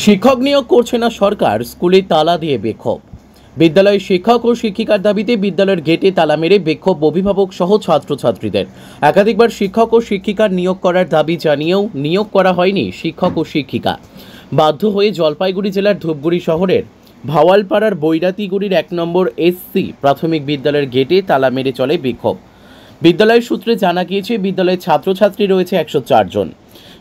শিক্ষক নিয়োগ করছে না সরকার, স্কুলে তালা দিয়ে বিক্ষোভ। বিদ্যালয়ের শিক্ষক ও শিক্ষিকার দাবিতে বিদ্যালয়ের গেটে তালা মেরে বিক্ষোভ অভিভাবক সহ ছাত্রছাত্রীদের। একাধিকবার শিক্ষক ও শিক্ষিকার নিয়োগ করার দাবি জানিয়েও নিয়োগ করা হয়নি শিক্ষক ও শিক্ষিকা। বাধ্য হয়ে জলপাইগুড়ি জেলার ধূপগুড়ি শহরের ভাওয়ালপাড়ার বৈরাতিগুড়ির 1 নম্বর এসসি প্রাথমিক বিদ্যালয়ের গেটে তালা মেরে চলে বিক্ষোভ। বিদ্যালয়ের সূত্রে জানা গিয়েছে, বিদ্যালয়ের ছাত্রছাত্রী রয়েছে 104 জন।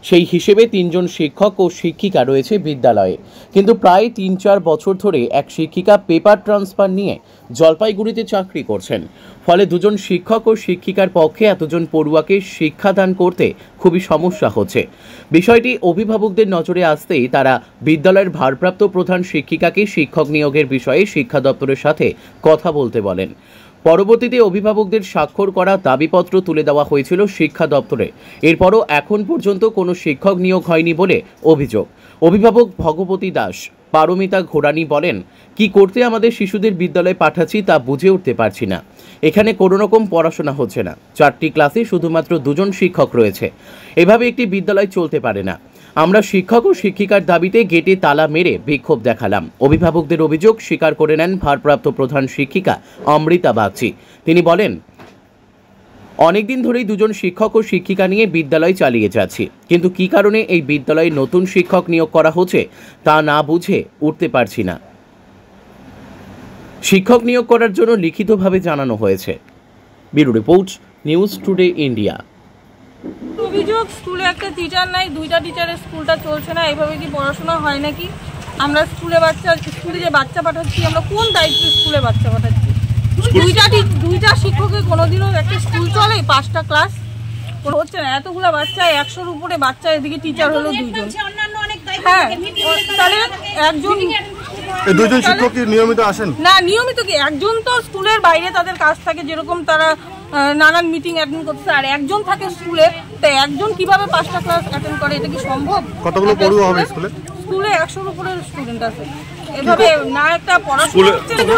সেই হিসেবে 3 জন শিক্ষক ও শিক্ষিকা রয়েছে বিদ্যালয়ে। কিন্তু প্রায় 3-4 বছর ধরে এক শিক্ষিকা পেপার ট্রান্সফার নিয়ে জলপাইগুড়িতে চাকরি করছেন। ফলে 2 জন শিক্ষক ও শিক্ষিকার পক্ষে এতজন পড়ুয়াকে শিক্ষাদান করতে খুবই সমস্যা হচ্ছে। বিষয়টি অভিভাবকদের নজরে আসতেই তারা বিদ্যালয়ের ভারপ্রাপ্ত প্রধান শিক্ষিকাকে শিক্ষক নিয়োগের বিষয়ে শিক্ষা দপ্তরের সাথে কথা বলতে বলেন। পরবর্তীতে অভিভাবকদের স্বাক্ষর করা দাবিপত্র তুলে দেওয়া হয়েছিল শিক্ষা দপ্তরে। এরপরও এখন পর্যন্ত কোনো শিক্ষক নিয়োগ হয়নি বলে অভিযোগ। অভিভাবক ভগবতী দাস পারমিতা ঘোড়ানি বলেন, কি করতে আমাদের শিশুদের বিদ্যালয়ে পাঠাচ্ছি তা বুঝে উঠতে পারছি না। এখানে কোনো রকম পড়াশোনা হচ্ছে না। 4টি ক্লাসে শুধুমাত্র 2 জন শিক্ষক রয়েছে। এভাবে একটি বিদ্যালয় চলতে পারে না। আমরা শিক্ষক ও শিক্ষিকার দাবিতে গেটে তালা মেরে বিক্ষোভ দেখালাম। অভিভাবকদের অভিযোগ স্বীকার করে নেন ভারপ্রাপ্ত প্রধান শিক্ষিকা অমৃতা বাগচি। তিনি বলেন, অনেকদিন ধরেই 2 জন শিক্ষক ও শিক্ষিকা নিয়ে বিদ্যালয় চালিয়ে যাচ্ছি, কিন্তু কী কারণে এই বিদ্যালয়ে নতুন শিক্ষক নিয়োগ করা হচ্ছে তা না বুঝে উঠতে পারছি না। শিক্ষক নিয়োগ করার জন্য লিখিতভাবে জানানো হয়েছে। Bureau report, news today India. অভিযোগ, স্কুলে একটা টিচার নাই, 2টা টিচারের স্কুলটা চলছে না। এইভাবে কি পড়াশোনা হয় নাকি? আমরা স্কুলে যে বাচ্চা পাঠাচ্ছি, আমরা কোন দায়িত্বে স্কুলে বাচ্চা পাঠাচ্ছি? 2টা শিক্ষকের কোনোদিনও একটা স্কুল চলে? 5টা ক্লাস হচ্ছে না। এতগুলো বাচ্চা, 100-র উপরে বাচ্চা, এদিকে টিচার হলো 2 জন। হ্যাঁ, তাহলে দুজন শিক্ষক কি নিয়মিত আসেন না? নিয়মিত কি? একজন তো স্কুলের বাইরে তাদের কাজ থাকে, যেরকম তারা নানান মিটিং অ্যাটেন্ড করতে, আর একজন থাকে স্কুলে। তাই একজন কিভাবে 5টা ক্লাস অ্যাটেন্ড করে? এটা কি সম্ভব? কতগুলো পড়ুয়া হবে স্কুলে? স্কুলে 100-র উপরে স্টুডেন্ট আছে। এভাবে না একটা পড়াশোনা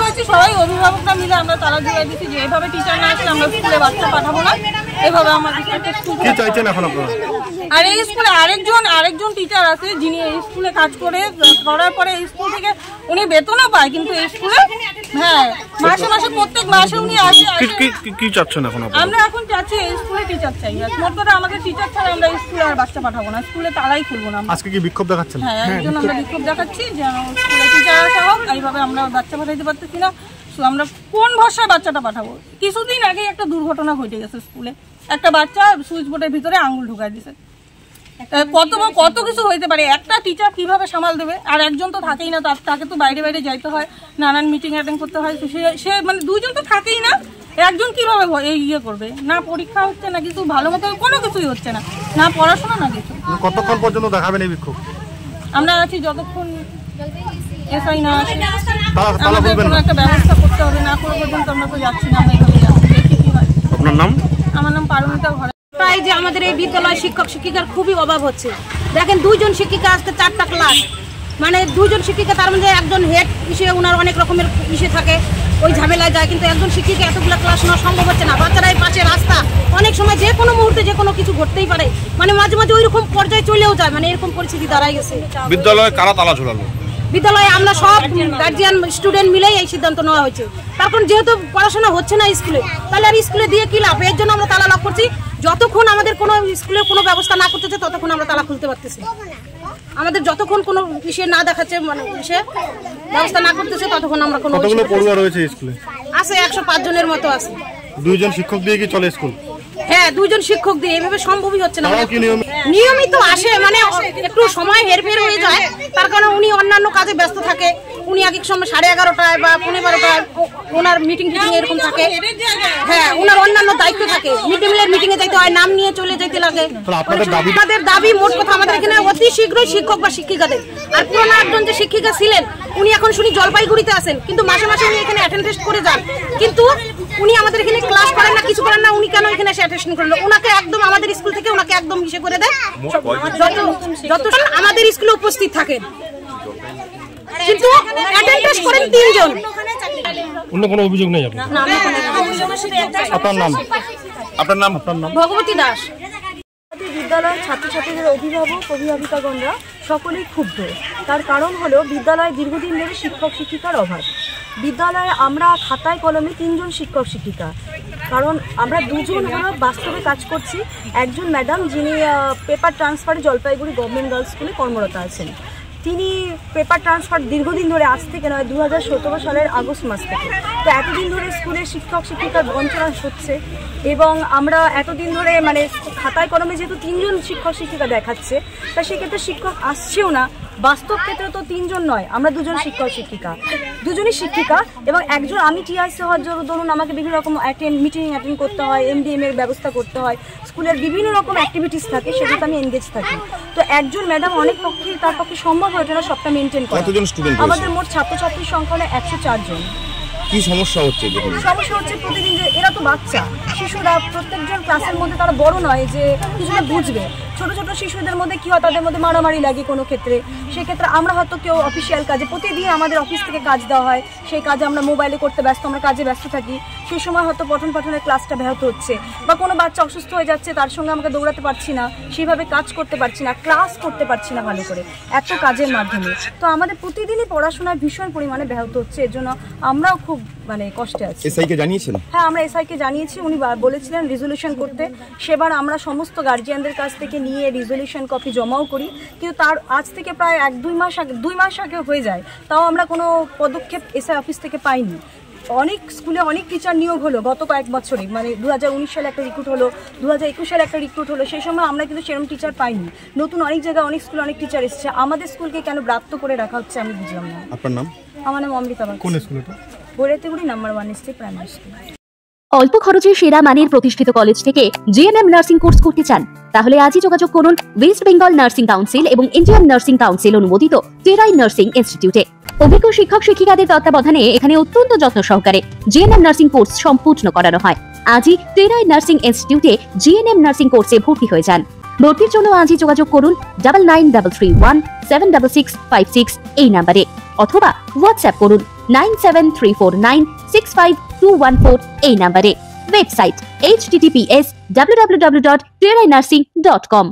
হচ্ছে। সবাই অভিভাবকরা মিলে আমরা তালা ঝুলাই দিচ্ছি যে এভাবে টিচার না আসলে আমরা স্কুলে বাচ্চা পাঠাবো না। এভাবে আমাদের কি চাইছেন এখন আপনারা? আর এই স্কুলে আরেকজন টিচার আছে, যিনি এই স্কুলে কাজ করার পরে এই স্কুল থেকে উনি বেতনও পায়, কিন্তু এই স্কুলে মাসে প্রত্যেক মাসে উনি আসে। কি চাচ্ছেন এখন আপনারা? আমরা এখন চাচ্ছি এই স্কুলে টিচার চাই। মোট কথা আমাদের টিচার ছাড়া আমরা স্কুলে আর বাচ্চা পাঠাবো না, স্কুলে তালাই খুলবো না। আজকে কি বিক্ষোভ দেখাচ্ছেন? হ্যাঁ, এর জন্য আমরা বিক্ষোভ দেখাচ্ছি যে স্কুলে টিচার আসা হোক। এইভাবে আমরা বাচ্চা পাঠাইতে পারতেছি না। আমরা কোন ভরসায় বাচ্চাটা পাঠাবো? কিছুদিন আগে একটা দুর্ঘটনা ঘটে গেছে স্কুলে। একটা বাচ্চা সুইচ বোর্ডের ভিতরে আঙুল ঢুকাই দিছে। কত কিছু হইতে পারে। একটা টিচার কিভাবে সামাল দেবে? আর একজন তো থাকেই না, তাকে তো বাইরে যাইতে হয়, নানান মিটিং অ্যাটেন্ড করতে হয়। সে মানে 2 জন তো থাকেই না। একজন কিভাবে ইয়ে করবে? না পরীক্ষা হচ্ছে, না কিছু ভালো মতো কোনো কিছুই হচ্ছে না, না পড়াশোনা না কিছু। কতক্ষণ পর্যন্ত দেখাবেন এই বিক্ষোভ? আমরা আছি যতক্ষণ এসআই না আসে। আমাদের কোনো একটা ব্যবস্থা করতে হবে, না করে পর্যন্ত আমরা তো যাচ্ছি না। আমরা এইভাবে যাচ্ছি, দেখি কি হয়। আপনার নাম? আমার নাম পারমিতা ঘোড়ানি। প্রায় যে আমাদের এই বিদ্যালয়ে শিক্ষক শিক্ষিকার খুবই অভাব হচ্ছে। দেখেন, 2 জন শিক্ষিকা আজকে 4টা ক্লাস, মানে 2 জন শিক্ষিকা, তার মধ্যে একজন হেড হিসেবে ওনার অনেক রকমের ইসে থাকে, ওই ঝামেলায় যায়। কিন্তু একজন শিক্ষিকা এতগুলো ক্লাস নেওয়া সম্ভব হচ্ছে না। বাচ্চারা এই পাশে রাস্তা, অনেক সময় যে কোনো মুহূর্তে যে কোনো কিছু ঘটতেই পারে, মানে মাঝে মাঝে ওই রকম পর্যায়ে চলেও যায়। মানে এরকম পরিস্থিতি দাঁড়াই গেছে। বিদ্যালয়ে কারা তালা ঝোলালো? বিদ্যালয়ে আমরা সব গার্জিয়ান স্টুডেন্ট মিলেই এই সিদ্ধান্ত নেওয়া হয়েছে। তার কারণ যেহেতু পড়াশোনা হচ্ছে না স্কুলে, তাহলে আর স্কুলে দিয়ে কি লাভ? এর জন্য আমরা তালা লক করছি। যতক্ষণ আমাদের কোনো স্কুলের কোনো ব্যবস্থা না করতেছে ততক্ষণ আমরা তালা খুলতে পারতেছি। আমাদের যতক্ষণ কোনো বিষয় না দেখাচ্ছে, মানে বিষয় ব্যবস্থা না করতেছে, ততক্ষণ আমরা কোনো। কতগুলো পড়ুয়া রয়েছে স্কুলে? আছে 105 জনের মতো আছে। 2 জন শিক্ষক দিয়ে কি চলে স্কুল? হ্যাঁ, 2 জন শিক্ষক দিয়ে এভাবে সম্ভবই হচ্ছে না। নিয়মিত আসে, মানে একটু সময় হেরফের হয়ে যায়, তার কারণে উনি অন্যান্য কাজে ব্যস্ত থাকে। উনি এক সময় 11:30টায় বা 12:30টায় ওনার মিটিং এরকম থাকে। হ্যাঁ, ওনার অন্যান্য দায়িত্ব থাকে, মিড-ডে-মিলের মিটিংয়ে যাইতে হয়, নাম নিয়ে চলে যেতে লাগে। আমাদের দাবি, মোট কথা আমাদের এখানে অতি শীঘ্রই শিক্ষক বা শিক্ষিকাদের। আর পুরোনো একজন যে শিক্ষিকা ছিলেন, উনি এখন শুনি জলপাইগুড়িতে আছেন, কিন্তু মাসে মাসে উনি এখানে অ্যাটেন্ডেন্স করে যান, কিন্তু উনি আমাদের এখানে ক্লাস করেন না, কিছু করেন না। উনি কেন এখানে এসে অ্যাটেন্ড করেন? ওনাকে একদম আমাদের স্কুল থেকে ওনাকে একদম ইসে করে দেয়, যত আমাদের স্কুলে উপস্থিত থাকেন, কিন্তু অ্যাটেন্ডেন্স করেন 3 জন। অন্য কোনো অভিযোগ নেই আপনার? আপনার নাম? ভগবতী দাস। বিদ্যালয়ের ছাত্রছাত্রীদের অভিভাবিকাগণরা সকলেই ক্ষুব্ধ। তার কারণ হলো বিদ্যালয়ে দীর্ঘদিন ধরে শিক্ষক শিক্ষিকার অভাব। বিদ্যালয়ে আমরা খাতায় কলমে 3 জন শিক্ষক শিক্ষিকা, কারণ আমরা 2 জন হলো বাস্তবে কাজ করছি। একজন ম্যাডাম যিনি পেপার ট্রান্সফারে জলপাইগুড়ি গভর্নমেন্ট গার্লস স্কুলে কর্মরত আছেন, তিনি পেপার ট্রান্সফার দীর্ঘদিন ধরে আজ থেকে নয় 2017 সালের আগস্ট মাস থেকে। তো এতদিন ধরে স্কুলের শিক্ষক শিক্ষিকার বঞ্চনা হচ্ছে এবং আমরা এতদিন ধরে মানে খাতায় কলমে যেহেতু 3 জন শিক্ষক শিক্ষিকা দেখাচ্ছে, তা সেক্ষেত্রে শিক্ষক আসছেও না। বাস্তব ক্ষেত্রে তো 3 জন নয়, আমরা 2 জন শিক্ষক শিক্ষিকা, 2 জনই শিক্ষিকা এবং একজন আমি টিআইসি হওয়ার জন্য ধরুন আমাকে বিভিন্ন রকম মিটিং অ্যাটেন্ড করতে হয়, এমডিএম এর ব্যবস্থা করতে হয়, স্কুলের বিভিন্ন রকম অ্যাক্টিভিটিস থাকে, সেটাতে আমি এনগেজ থাকি। তো একজন ম্যাডাম অনেক পক্ষে তার পক্ষে সম্ভব হয় না সবটা মেনটেন করা। আমাদের মোট ছাত্রছাত্রীর সংখ্যা হলো 104 জন। কি সমস্যা হচ্ছে? সমস্যা হচ্ছে প্রতিদিন যে এরা তো বাচ্চা শিশুরা, প্রত্যেকজন ক্লাসের মধ্যে তারা বড় নয় যে কিছুটা বুঝবে। ছোট ছোট শিশুদের মধ্যে কি হয়, তাদের মধ্যে মারামারি লাগে কোনো ক্ষেত্রে। সেক্ষেত্রে আমরা হয়তো কেউ অফিসিয়াল কাজে, প্রতিদিন আমাদের অফিস থেকে কাজ দেওয়া হয়, সেই কাজে আমরা মোবাইলে করতে ব্যস্ত, আমরা কাজে ব্যস্ত থাকি। সেই সময় হয়তো পঠন পাঠনের ক্লাসটা ব্যাহত হচ্ছে, বা কোনো বাচ্চা অসুস্থ হয়ে যাচ্ছে, তার সঙ্গে আমাকে দৌড়াতে পারছি না, সেইভাবে কাজ করতে পারছি না, ক্লাস করতে পারছি না ভালো করে এত কাজের মাধ্যমে। তো আমাদের প্রতিদিনই পড়াশোনায় ভীষণ পরিমাণে ব্যাহত হচ্ছে, এর জন্য আমরাও খুব মানে কষ্টে আছি। এসআইকে জানিয়েছেন? হ্যাঁ, আমরা এসআইকে জানিয়েছি, উনি বলেছিলেন রেজলিউশন করতে। সেবার আমরা সমস্ত গার্জিয়ানদের কাছ থেকে নিয়ে রেজলিউশন কপি জমাও করি, কিন্তু তার আজ থেকে প্রায় 2 মাস আগে হয়ে যায়, তাও আমরা কোনো পদক্ষেপ এসআই অফিস থেকে পাইনি। অনেক স্কুলে অনেক টিচার নিয়োগ হলো গত কয়েক বছরে, মানে 2019 সালে একটা রিক্রুট হলো, 2021 সালে একটা রিক্রুট হলো, সেই সময় আমরা কিন্তু সেরকম টিচার পাইনি। নতুন অনেক জায়গায় অনেক স্কুলে অনেক টিচার এসেছে, আমাদের স্কুলকে কেন ব্রাত্য করে রাখা হচ্ছে আমি বুঝলাম না। আপনার নাম? আমার নাম অমৃতা বাগ। কোন স্কুল এটা? Bairatiguri number 1 street primary school. অল্প খরচে সেরা মানের প্রতিষ্ঠিত কলেজ থেকে জিএনএম নার্সিং কোর্স করতে চান? তাহলে আজই যোগাযোগ করুন ওয়েস্ট বেঙ্গল নার্সিং কাউন্সিল এবং ইন্ডিয়ান নার্সিং কাউন্সিল অনুমোদিত টেরাই নার্সিং ইনস্টিটিউটে। অভিজ্ঞ শিক্ষক শিক্ষিকাদের তত্ত্বাবধানে এখানে অত্যন্ত যত্ন সহকারে জিএনএম নার্সিং কোর্স সম্পূর্ণ করানো হয়। আজই টেরাই নার্সিং ইনস্টিটিউটে জিএনএম নার্সিং কোর্সে ভর্তি হয়ে যান। ভর্তির জন্য আজই যোগাযোগ করুন 9933176656 এই নম্বরে, অথবা হোয়াটসঅ্যাপ করুন 9734965214 এই নম্বরে। Website https://www.terainarsing.com।